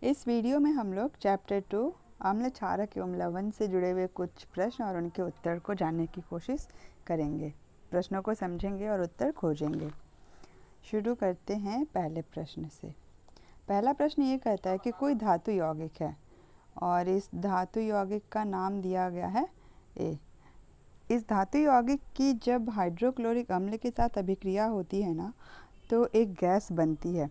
इस वीडियो में हम लोग चैप्टर 2 अम्ल क्षारक एवं लवण से जुड़े हुए कुछ प्रश्न और उनके उत्तर को जानने की कोशिश करेंगे। प्रश्नों को समझेंगे और उत्तर खोजेंगे। शुरू करते हैं पहले प्रश्न से। पहला प्रश्न ये कहता है कि कोई धातु यौगिक है और इस धातु यौगिक का नाम दिया गया है ए। इस धातु यौगिक की जब हाइड्रोक्लोरिक अम्ल के साथ अभिक्रिया होती है ना, तो एक गैस बनती है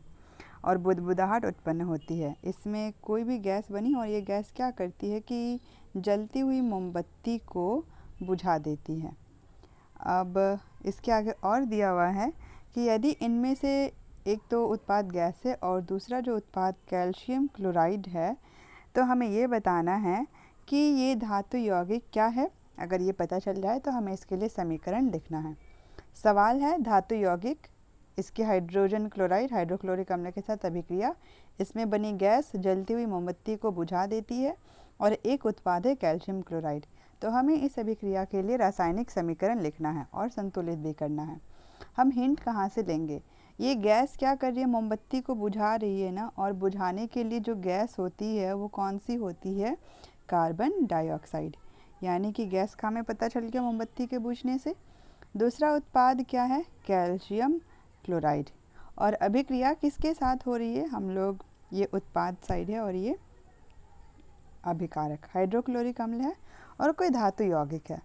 और बुदबुदाहट उत्पन्न होती है। इसमें कोई भी गैस बनी और ये गैस क्या करती है कि जलती हुई मोमबत्ती को बुझा देती है। अब इसके आगे और दिया हुआ है कि यदि इनमें से एक तो उत्पाद गैस है और दूसरा जो उत्पाद कैल्शियम क्लोराइड है, तो हमें ये बताना है कि ये धातु यौगिक क्या है। अगर ये पता चल जाए तो हमें इसके लिए समीकरण लिखना है। सवाल है धातु यौगिक, इसके हाइड्रोजन क्लोराइड हाइड्रोक्लोरिक अम्ल के साथ अभिक्रिया, इसमें बनी गैस जलती हुई मोमबत्ती को बुझा देती है और एक उत्पाद है कैल्शियम क्लोराइड। तो हमें इस अभिक्रिया के लिए रासायनिक समीकरण लिखना है और संतुलित भी करना है। हम हिंट कहाँ से लेंगे? ये गैस क्या कर रही है? मोमबत्ती को बुझा रही है ना, और बुझाने के लिए जो गैस होती है वो कौन सी होती है? Carbon dioxide. यानी कि गैस का हमें पता चल गया मोमबत्ती के बुझने से। दूसरा उत्पाद क्या है? Calcium chloride. और अभिक्रिया किसके साथ हो रही है? हम लोग, ये उत्पाद साइड है और ये अभिकारक हाइड्रोक्लोरिक अम्ल है और कोई धातु यौगिक है।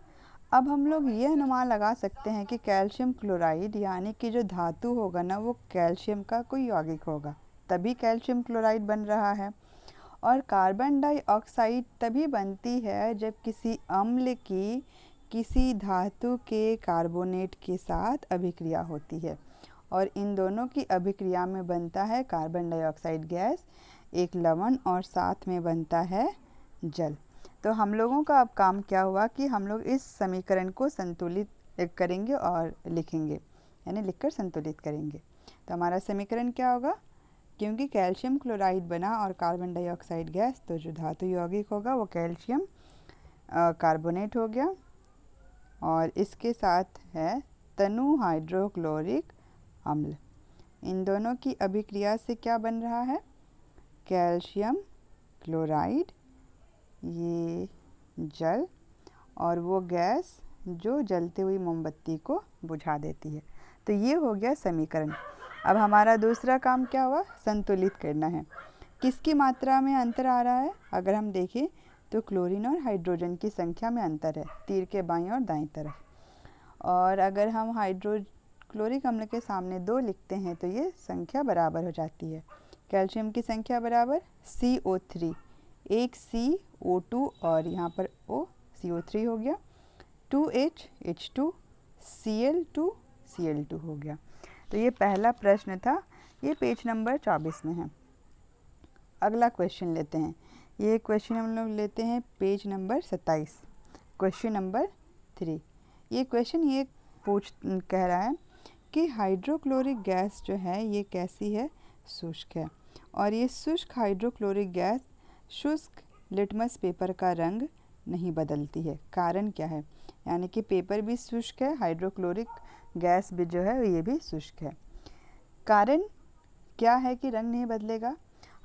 अब हम लोग ये अनुमान लगा सकते हैं कि कैल्शियम क्लोराइड यानी कि जो धातु होगा ना, वो कैल्शियम का कोई यौगिक होगा, तभी कैल्शियम क्लोराइड बन रहा है। और कार्बन डाइऑक्साइड तभी बनती है जब किसी अम्ल की किसी धातु के कार्बोनेट के साथ अभिक्रिया होती है, और इन दोनों की अभिक्रिया में बनता है कार्बन डाइऑक्साइड गैस, एक लवण, और साथ में बनता है जल। तो हम लोगों का अब काम क्या हुआ कि हम लोग इस समीकरण को संतुलित करेंगे और लिखेंगे, यानी लिखकर संतुलित करेंगे। तो हमारा समीकरण क्या होगा? क्योंकि कैल्शियम क्लोराइड बना और कार्बन डाइऑक्साइड गैस, तो जो धातु यौगिक होगा वो कैल्शियम कार्बोनेट हो गया, और इसके साथ है तनु हाइड्रोक्लोरिक अम्ल। इन दोनों की अभिक्रिया से क्या बन रहा है? कैल्शियम क्लोराइड, ये जल, और वो गैस जो जलती हुई मोमबत्ती को बुझा देती है। तो ये हो गया समीकरण। अब हमारा दूसरा काम क्या हुआ? संतुलित करना है। किसकी मात्रा में अंतर आ रहा है? अगर हम देखें तो क्लोरीन और हाइड्रोजन की संख्या में अंतर है, तीर के बाईं और दाईं तरफ। और अगर हम हाइड्रोक्लोरिक अम्ल के सामने 2 लिखते हैं तो ये संख्या बराबर हो जाती है। कैल्शियम की संख्या बराबर CO3, एक CO2 और यहाँ पर O, CO3 हो गया, 2H H2, Cl2 Cl2 हो गया। तो ये पहला प्रश्न था, ये पेज नंबर 24 में है। अगला क्वेश्चन लेते हैं। ये क्वेश्चन हम लोग लेते हैं पेज नंबर 27, क्वेश्चन नंबर 3। ये क्वेश्चन ये कह रहा है कि हाइड्रोक्लोरिक गैस जो है ये कैसी है? शुष्क है। और ये शुष्क हाइड्रोक्लोरिक गैस शुष्क लिटमस पेपर का रंग नहीं बदलती है। कारण क्या है? यानी कि पेपर भी शुष्क है, हाइड्रोक्लोरिक गैस भी जो है ये भी शुष्क है। कारण क्या है कि रंग नहीं बदलेगा?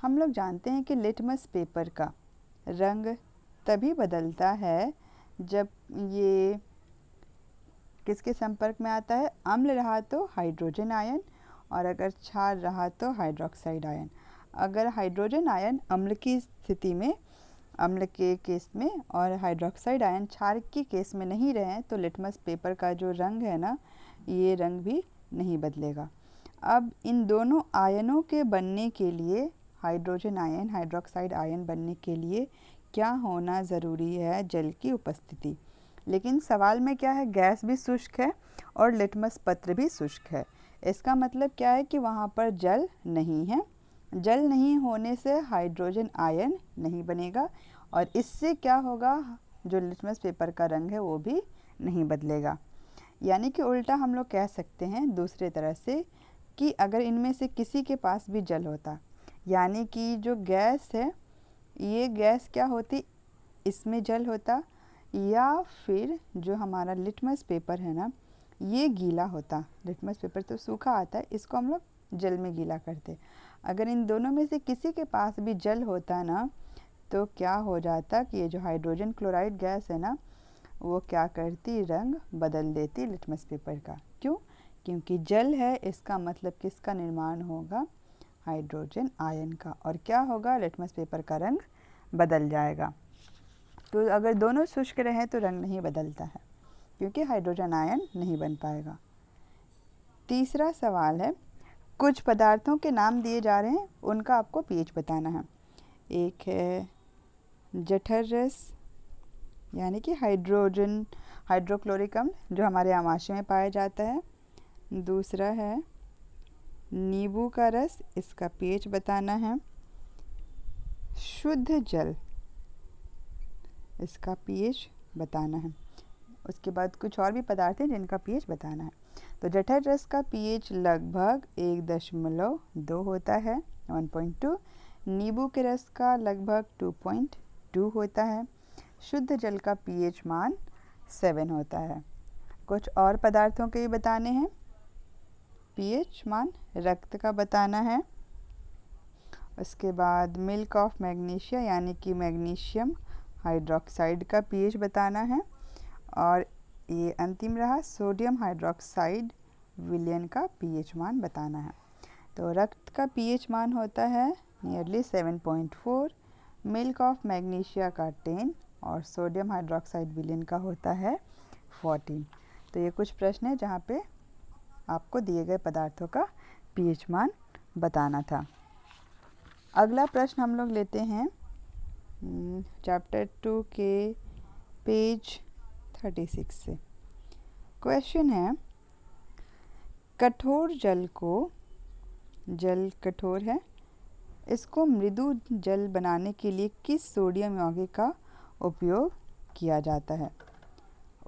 हम लोग जानते हैं कि लिटमस पेपर का रंग तभी बदलता है जब ये किसके संपर्क में आता है? अम्ल रहा तो हाइड्रोजन आयन, और अगर क्षार रहा तो हाइड्रोक्साइड आयन। अगर हाइड्रोजन आयन अम्ल की स्थिति में, अम्ल के केस में, और हाइड्रोक्साइड आयन क्षार के केस में नहीं रहे तो लिटमस पेपर का जो रंग है ना, ये रंग भी नहीं बदलेगा। अब इन दोनों आयनों के बनने के लिए, हाइड्रोजन आयन हाइड्रोक्साइड आयन बनने के लिए क्या होना ज़रूरी है? जल की उपस्थिति। लेकिन सवाल में क्या है? गैस भी शुष्क है और लिटमस पत्र भी शुष्क है। इसका मतलब क्या है कि वहाँ पर जल नहीं है। जल नहीं होने से हाइड्रोजन आयन नहीं बनेगा, और इससे क्या होगा? जो लिटमस पेपर का रंग है वो भी नहीं बदलेगा। यानी कि उल्टा हम लोग कह सकते हैं दूसरे तरह से कि अगर इनमें से किसी के पास भी जल होता, यानी कि जो गैस है ये गैस क्या होती? इसमें जल होता, या फिर जो हमारा लिटमस पेपर है ना, ये गीला होता। लिटमस पेपर तो सूखा आता है, इसको हम लोग जल में गीला करते। अगर इन दोनों में से किसी के पास भी जल होता ना तो क्या हो जाता कि ये जो हाइड्रोजन क्लोराइड गैस है ना वो क्या करती, रंग बदल देती लिटमस पेपर का। क्यों? क्योंकि जल है, इसका मतलब किसका निर्माण होगा, हाइड्रोजन आयन का, और क्या होगा, लिटमस पेपर का रंग बदल जाएगा। तो अगर दोनों शुष्क रहें तो रंग नहीं बदलता है क्योंकि हाइड्रोजन आयन नहीं बन पाएगा। तीसरा सवाल है, कुछ पदार्थों के नाम दिए जा रहे हैं, उनका आपको पीएच बताना है। एक है जठर रस यानी कि हाइड्रोक्लोरिक अम्ल जो हमारे आमाशय में पाया जाता है। दूसरा है नींबू का रस, इसका पीएच बताना है। शुद्ध जल, इसका पीएच बताना है। उसके बाद कुछ और भी पदार्थ हैं जिनका पीएच बताना है। तो जठर रस का पीएच लगभग 1.2 होता है, 1.2। नींबू के रस का लगभग 2.2 होता है। शुद्ध जल का पीएच मान 7 होता है। कुछ और पदार्थों के भी बताने हैं। पीएच मान रक्त का बताना है। उसके बाद मिल्क ऑफ मैग्नीशिया यानी कि मैग्नीशियम हाइड्रोक्साइड का पीएच बताना है। और ये अंतिम रहा, सोडियम हाइड्रोक्साइड विलयन का पीएच मान बताना है। तो रक्त का पीएच मान होता है नियरली 7.4, मिल्क ऑफ मैग्नीशिया का 10 और सोडियम हाइड्रोक्साइड विलयन का होता है 14। तो ये कुछ प्रश्न है जहाँ पे आपको दिए गए पदार्थों का पीएच मान बताना था। अगला प्रश्न हम लोग लेते हैं चैप्टर 2 के पेज 36 से। क्वेश्चन है, कठोर जल को, जल कठोर है, इसको मृदु जल बनाने के लिए किस सोडियम यौगिक का उपयोग किया जाता है?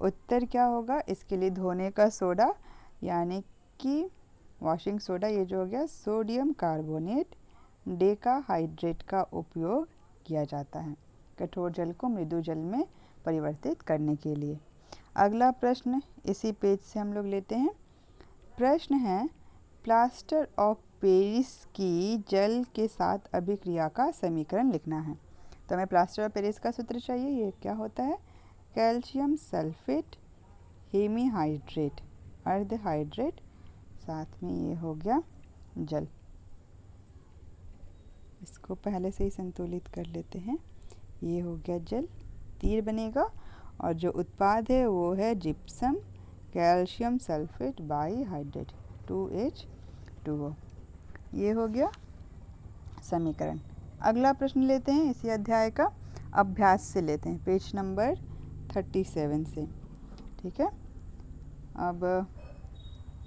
उत्तर क्या होगा? इसके लिए धोने का सोडा यानी कि वॉशिंग सोडा, ये जो हो गया सोडियम कार्बोनेट डेकाहाइड्रेट का उपयोग किया जाता है कठोर जल को मृदु जल में परिवर्तित करने के लिए। अगला प्रश्न इसी पेज से हम लोग लेते हैं। प्रश्न है, प्लास्टर ऑफ पेरिस की जल के साथ अभिक्रिया का समीकरण लिखना है। तो हमें प्लास्टर ऑफ पेरिस का सूत्र चाहिए। ये क्या होता है? कैल्शियम सल्फेट हेमीहाइड्रेट अर्धहाइड्रेट, साथ में ये हो गया जल। इसको पहले से ही संतुलित कर लेते हैं। ये हो गया जल, तीर बनेगा, और जो उत्पाद है वो है जिप्सम कैल्शियम सल्फेट बाईहाइड्रेट 2H2O। ये हो गया समीकरण। अगला प्रश्न लेते हैं इसी अध्याय का, अभ्यास से लेते हैं, पेज नंबर 37 से। ठीक है, अब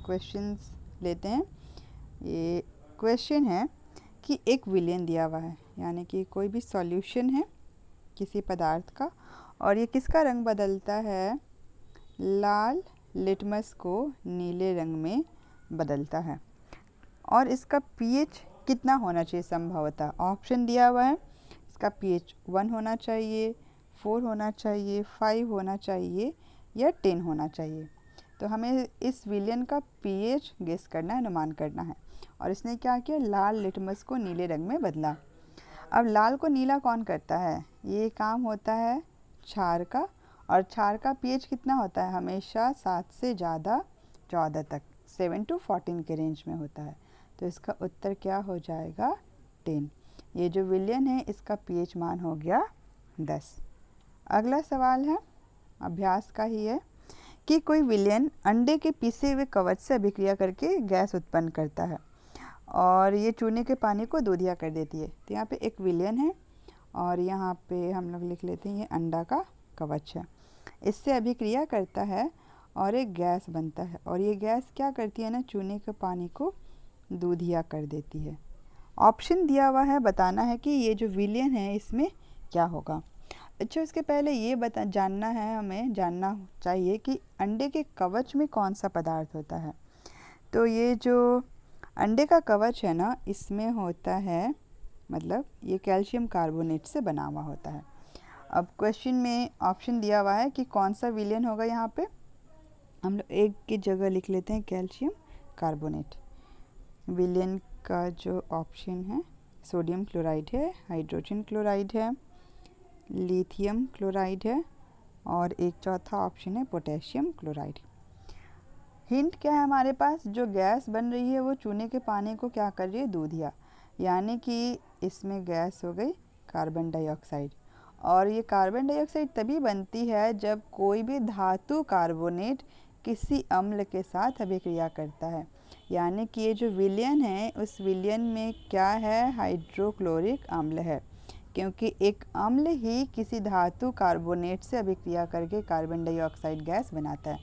क्वेश्चंस लेते हैं। ये क्वेश्चन है कि एक विलयन दिया हुआ है, यानी कि कोई भी सॉल्यूशन है किसी पदार्थ का, और ये किसका रंग बदलता है? लाल लिटमस को नीले रंग में बदलता है। और इसका पीएच कितना होना चाहिए संभवतः? ऑप्शन दिया हुआ है, इसका पीएच 1 होना चाहिए, 4 होना चाहिए, 5 होना चाहिए या 10 होना चाहिए। तो हमें इस विलयन का पीएच गेस करना है, अनुमान करना है। और इसने क्या किया? लाल लिटमस को नीले रंग में बदला। अब लाल को नीला कौन करता है? ये काम होता है क्षार का, और क्षार का पीएच कितना होता है? हमेशा 7 से ज़्यादा 14 तक, 7 to 14 के रेंज में होता है। तो इसका उत्तर क्या हो जाएगा? 10। ये जो विलयन है इसका पीएच मान हो गया 10। अगला सवाल है, अभ्यास का ही है, कि कोई विलयन अंडे के पीसे हुए कवच से अभिक्रिया करके गैस उत्पन्न करता है और ये चूने के पानी को दूधिया कर देती है। तो यहाँ पे एक विलयन है और यहाँ पे हम लोग लिख लेते हैं ये अंडा का कवच है। इससे अभिक्रिया करता है और एक गैस बनता है, और ये गैस क्या करती है ना, चूने के पानी को दूधिया कर देती है। ऑप्शन दिया हुआ है, बताना है कि ये जो विलयन है इसमें क्या होगा। अच्छा, उसके पहले ये जानना है, हमें जानना चाहिए कि अंडे के कवच में कौन सा पदार्थ होता है। तो ये जो अंडे का कवच है ना, इसमें होता है, मतलब ये कैल्शियम कार्बोनेट से बना हुआ होता है। अब क्वेश्चन में ऑप्शन दिया हुआ है कि कौन सा विलयन होगा। यहाँ पे हम लोग एक की जगह लिख लेते हैं कैल्शियम कार्बोनेट। विलयन का जो ऑप्शन है सोडियम क्लोराइड है, हाइड्रोजन क्लोराइड है, लिथियम क्लोराइड है और एक चौथा ऑप्शन है पोटेशियम क्लोराइड। हिंट क्या है हमारे पास, जो गैस बन रही है वो चूने के पानी को क्या कर रही है, दूधिया, यानी कि इसमें गैस हो गई कार्बन डाइऑक्साइड। और ये कार्बन डाइऑक्साइड तभी बनती है जब कोई भी धातु कार्बोनेट किसी अम्ल के साथ अभिक्रिया करता है, यानी कि ये जो विलयन है उस विलयन में क्या है, हाइड्रोक्लोरिक अम्ल है, क्योंकि एक अम्ल ही किसी धातु कार्बोनेट से अभिक्रिया करके कार्बन डाइऑक्साइड गैस बनाता है।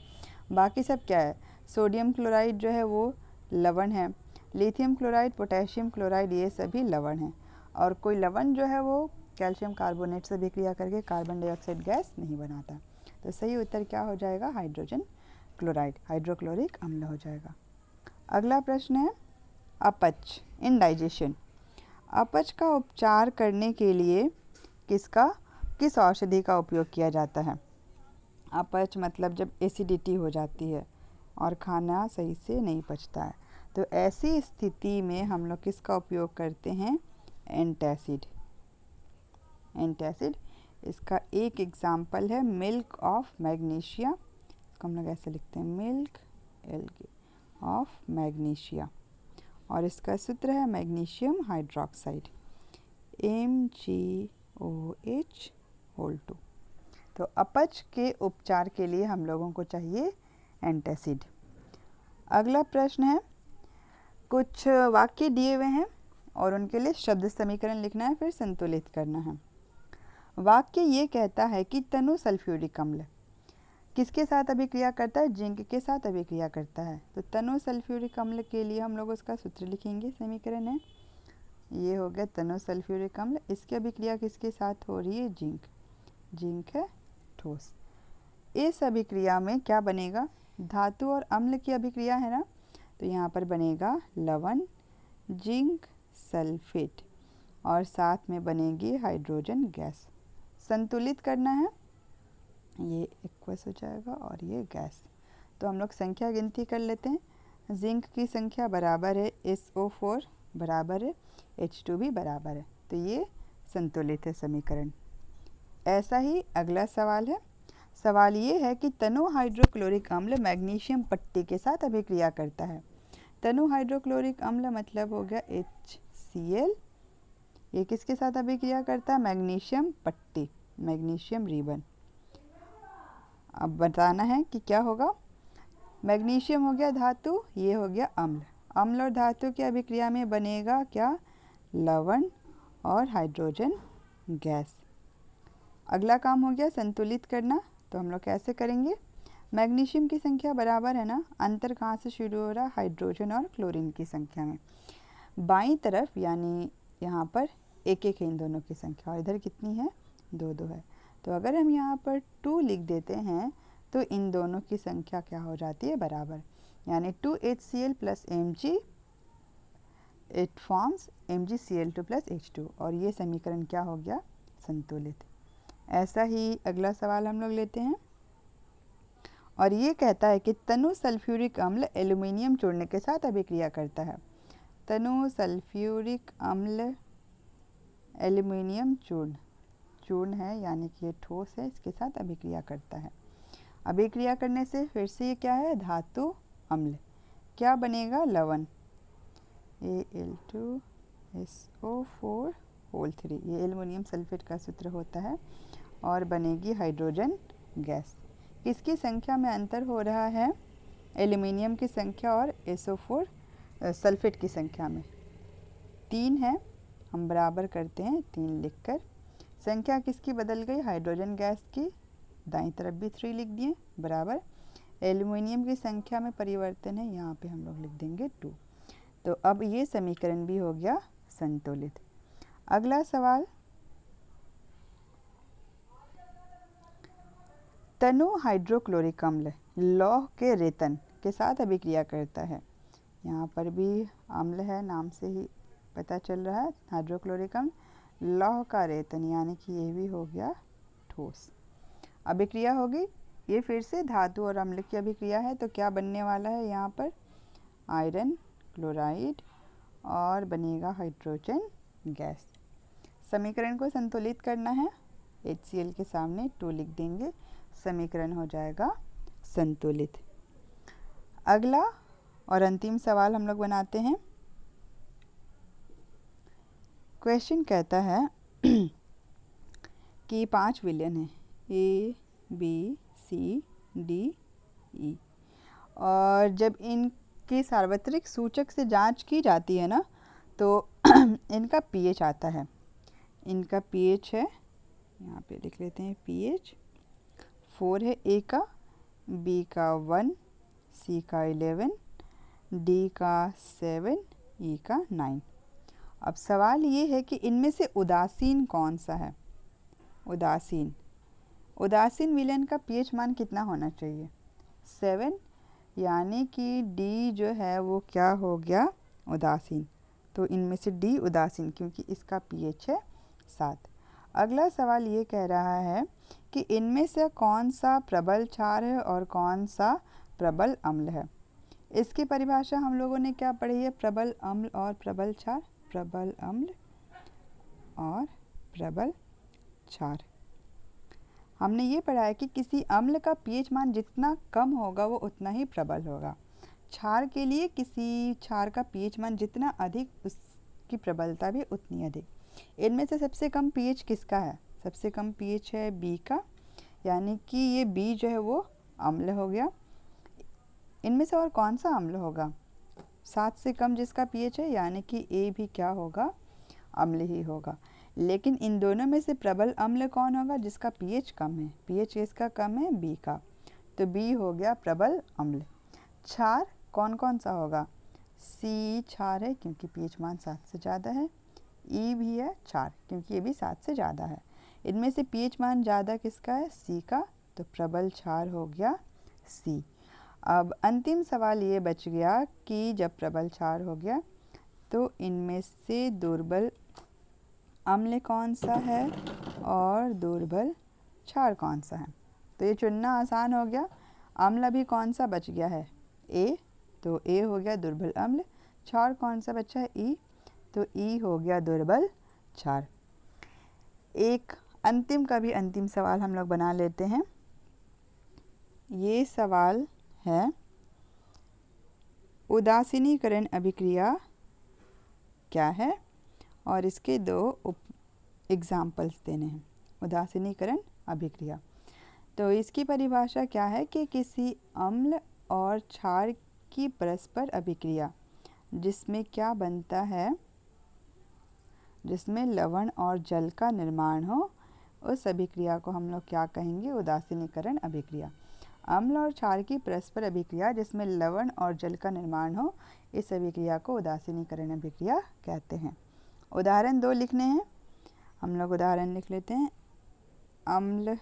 बाकी सब क्या है, सोडियम क्लोराइड जो है वो लवण है, लिथियम क्लोराइड, पोटेशियम क्लोराइड ये सभी लवण हैं, और कोई लवण जो है वो कैल्शियम कार्बोनेट से अभिक्रिया करके कार्बन डाइऑक्साइड गैस नहीं बनाता। तो सही उत्तर क्या हो जाएगा, हाइड्रोजन क्लोराइड, हाइड्रोक्लोरिक अम्ल हो जाएगा। अगला प्रश्न है अपच, इंडाइजेशन। अपच का उपचार करने के लिए किस औषधि का उपयोग किया जाता है। अपच मतलब जब एसिडिटी हो जाती है और खाना सही से नहीं पचता है, तो ऐसी स्थिति में हम लोग किसका उपयोग करते हैं, एंटासिड। एंटासिड, इसका एक एग्जाम्पल है मिल्क ऑफ मैग्नीशिया, इसको हम लोग ऐसे लिखते हैं मिल्क ऑफ मैग्नीशिया, और इसका सूत्र है मैग्नीशियम हाइड्रोक्साइड MgOH2। तो अपच के उपचार के लिए हम लोगों को चाहिए एंटासिड। अगला प्रश्न है, कुछ वाक्य दिए हुए हैं और उनके लिए शब्द समीकरण लिखना है, फिर संतुलित करना है। वाक्य ये कहता है कि तनु सल्फ्यूरिक अम्ल किसके साथ अभिक्रिया करता है, जिंक के साथ अभिक्रिया करता है। तो तनु सल्फ्यूरिक अम्ल के लिए हम लोग उसका सूत्र लिखेंगे, समीकरण है ये हो गया तनु सल्फ्यूरिक अम्ल, इसकी अभिक्रिया किसके साथ हो रही है, जिंक, जिंक है ठोस। इस अभिक्रिया में क्या बनेगा, धातु और अम्ल की अभिक्रिया है ना, तो यहाँ पर बनेगा लवण जिंक सल्फेट और साथ में बनेगी हाइड्रोजन गैस। संतुलित करना है, ये एक्वस हो जाएगा और ये गैस। तो हम लोग संख्या गिनती कर लेते हैं। जिंक की संख्या बराबर है SO4 बराबर है H2 भी बराबर है, तो ये संतुलित है समीकरण। ऐसा ही अगला सवाल है। सवाल ये है कि तनु हाइड्रोक्लोरिक अम्ल मैग्नीशियम पट्टी के साथ अभिक्रिया करता है। तनु हाइड्रोक्लोरिक अम्ल मतलब हो गया HCl, ये किसके साथ अभिक्रिया करता है, मैग्नीशियम पट्टी, मैग्नीशियम रिबन। अब बताना है कि क्या होगा, मैग्नीशियम हो गया धातु, ये हो गया अम्ल, अम्ल और धातु की अभिक्रिया में बनेगा क्या, लवण और हाइड्रोजन गैस। अगला काम हो गया संतुलित करना, तो हम लोग कैसे करेंगे, मैग्नीशियम की संख्या बराबर है ना, अंतर कहाँ से शुरू हो रहा है, हाइड्रोजन और क्लोरीन की संख्या में। बाईं तरफ यानी यहाँ पर एक एक है इन दोनों की संख्या, और इधर कितनी है, 2 है। तो अगर हम यहाँ पर 2 लिख देते हैं तो इन दोनों की संख्या क्या हो जाती है, बराबर, यानी 2HCl plus Mg, it forms MgCl2 plus H2, और ये समीकरण क्या हो गया, संतुलित। ऐसा ही अगला सवाल हम लोग लेते हैं, और ये कहता है कि तनु सल्फ्यूरिक अम्ल एल्युमिनियम चूर्ण के साथ अभिक्रिया करता है। तनु सल्फ्यूरिक अम्ल एल्युमिनियम चूर्ण है, यानी कि ये ठोस है, इसके साथ अभिक्रिया करता है। अभिक्रिया करने से फिर से ये क्या है, धातु अम्ल, क्या बनेगा, लवण Al2SO4 ये एल्युमिनियम सल्फेट का सूत्र होता है, और बनेगी हाइड्रोजन गैस। किसकी संख्या में अंतर हो रहा है, एल्युमिनियम की संख्या और SO4 सल्फेट की संख्या में 3 है, हम बराबर करते हैं 3 लिखकर। संख्या किसकी बदल गई, हाइड्रोजन गैस की, दाईं तरफ भी 3 लिख दिए बराबर। एल्युमिनियम की संख्या में परिवर्तन है, यहाँ पे हम लोग लिख देंगे 2। तो अब ये समीकरण भी हो गया संतुलित। अगला सवाल, तनु हाइड्रोक्लोरिक अम्ल लौह के रेतन के साथ अभिक्रिया करता है। यहाँ पर भी अम्ल है, नाम से ही पता चल रहा है, हाइड्रोक्लोरिक अम्ल, लौह का रेतन, यानी कि ये भी हो गया ठोस। अभिक्रिया होगी, ये फिर से धातु और अम्ल की अभिक्रिया है, तो क्या बनने वाला है यहाँ पर, आयरन क्लोराइड और बनेगा हाइड्रोजन गैस। समीकरण को संतुलित करना है, HCl के सामने 2 लिख देंगे, समीकरण हो जाएगा संतुलित। अगला और अंतिम सवाल हम लोग बनाते हैं। क्वेश्चन कहता है कि 5 विलयन है A, B, C, D, E, और जब इनकी सार्वत्रिक सूचक से जांच की जाती है ना तो इनका pH आता है। इनका pH है, यहाँ पे लिख लेते हैं pH 4 है A का, B का 1, C का 11, D का 7, E का 9। अब सवाल ये है कि इनमें से उदासीन कौन सा है। उदासीन विलयन का pH मान कितना होना चाहिए, 7, यानी कि D जो है वो क्या हो गया, उदासीन। तो इनमें से D उदासीन, क्योंकि इसका pH है 7। अगला सवाल ये कह रहा है कि इनमें से कौन सा प्रबल क्षार है और कौन सा प्रबल अम्ल है। इसकी परिभाषा हम लोगों ने क्या पढ़ी है, प्रबल अम्ल और प्रबल क्षार, प्रबल अम्ल और प्रबल क्षार। हमने ये पढ़ा है कि किसी अम्ल का pH मान जितना कम होगा वो उतना ही प्रबल होगा। क्षार के लिए किसी क्षार का pH मान जितना अधिक उसकी प्रबलता भी उतनी अधिक। इनमें से सबसे कम pH किसका है, सबसे कम pH है B का, यानी कि ये B जो है वो अम्ल हो गया। इनमें से और कौन सा अम्ल होगा, 7 से कम जिसका pH है, यानी कि A भी क्या होगा, अम्ल ही होगा। लेकिन इन दोनों में से प्रबल अम्ल कौन होगा, जिसका pH कम है। pH किसका कम है, B का, तो B हो गया प्रबल अम्ल। क्षार कौन कौन सा होगा, C क्षार है क्योंकि pH मान 7 से ज़्यादा है, E भी है क्षार क्योंकि ये भी 7 से ज़्यादा है। इनमें से pH मान ज़्यादा किसका है, C का, तो प्रबल क्षार हो गया C। अब अंतिम सवाल ये बच गया कि जब प्रबल क्षार हो गया तो इनमें से दुर्बल अम्ल कौन सा है और दुर्बल क्षार कौन सा है। तो ये चुनना आसान हो गया। अम्ल अभी कौन सा बच गया है, A, तो A हो गया दुर्बल अम्ल। क्षार कौन सा बचा है, E, तो E हो गया दुर्बल क्षार। एक अंतिम का भी अंतिम सवाल हम लोग बना लेते हैं। ये सवाल है, उदासीनीकरण अभिक्रिया क्या है, और इसके 2 एग्जाम्पल्स देने हैं। उदासीनीकरण अभिक्रिया, तो इसकी परिभाषा क्या है कि किसी अम्ल और क्षार की परस्पर अभिक्रिया जिसमें क्या बनता है, जिसमें लवण और जल का निर्माण हो, उस अभिक्रिया को हम लोग क्या कहेंगे, उदासीनीकरण अभिक्रिया। अम्ल और क्षार की परस्पर अभिक्रिया जिसमें लवण और जल का निर्माण हो, इस अभिक्रिया को उदासीनीकरण अभिक्रिया कहते हैं। उदाहरण 2 लिखने हैं, हम लोग उदाहरण लिख लेते हैं। अम्ल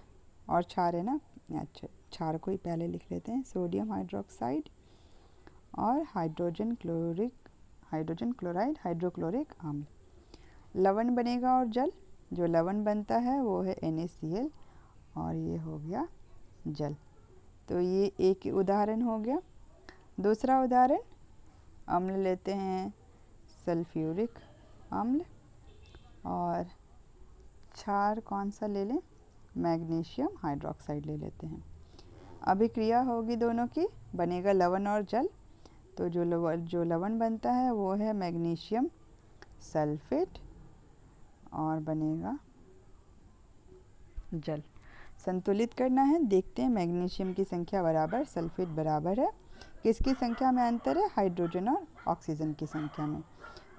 और क्षार है ना, अच्छा क्षार को ही पहले लिख लेते हैं। सोडियम हाइड्रोक्साइड और हाइड्रोजन क्लोराइड हाइड्रोक्लोरिक अम्ल। लवण बनेगा और जल, जो लवण बनता है वो है NaCl और ये हो गया जल। तो ये एक उदाहरण हो गया। दूसरा उदाहरण, अम्ल लेते हैं सल्फ्यूरिक अम्ल और क्षार कौन सा ले लें, मैग्नीशियम हाइड्रोक्साइड ले लेते हैं। अभिक्रिया होगी दोनों की, बनेगा लवण और जल। तो जो लवण बनता है वो है मैग्नीशियम सल्फेट और बनेगा जल। संतुलित करना है, देखते हैं मैग्नीशियम की संख्या बराबर सल्फेट बराबर है, किसकी संख्या में अंतर है, हाइड्रोजन और ऑक्सीजन की संख्या में।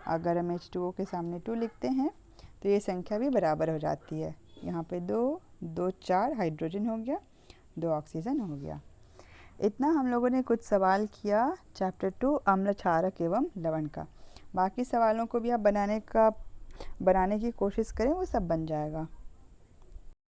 अगर हम H2O के सामने 2 लिखते हैं तो ये संख्या भी बराबर हो जाती है। यहाँ पे 2 4 हाइड्रोजन हो गया, 2 ऑक्सीजन हो गया। इतना हम लोगों ने कुछ सवाल किया चैप्टर 2 अम्ल क्षारक एवं लवण का। बाकी सवालों को भी आप बनाने की कोशिश करें, वो सब बन जाएगा।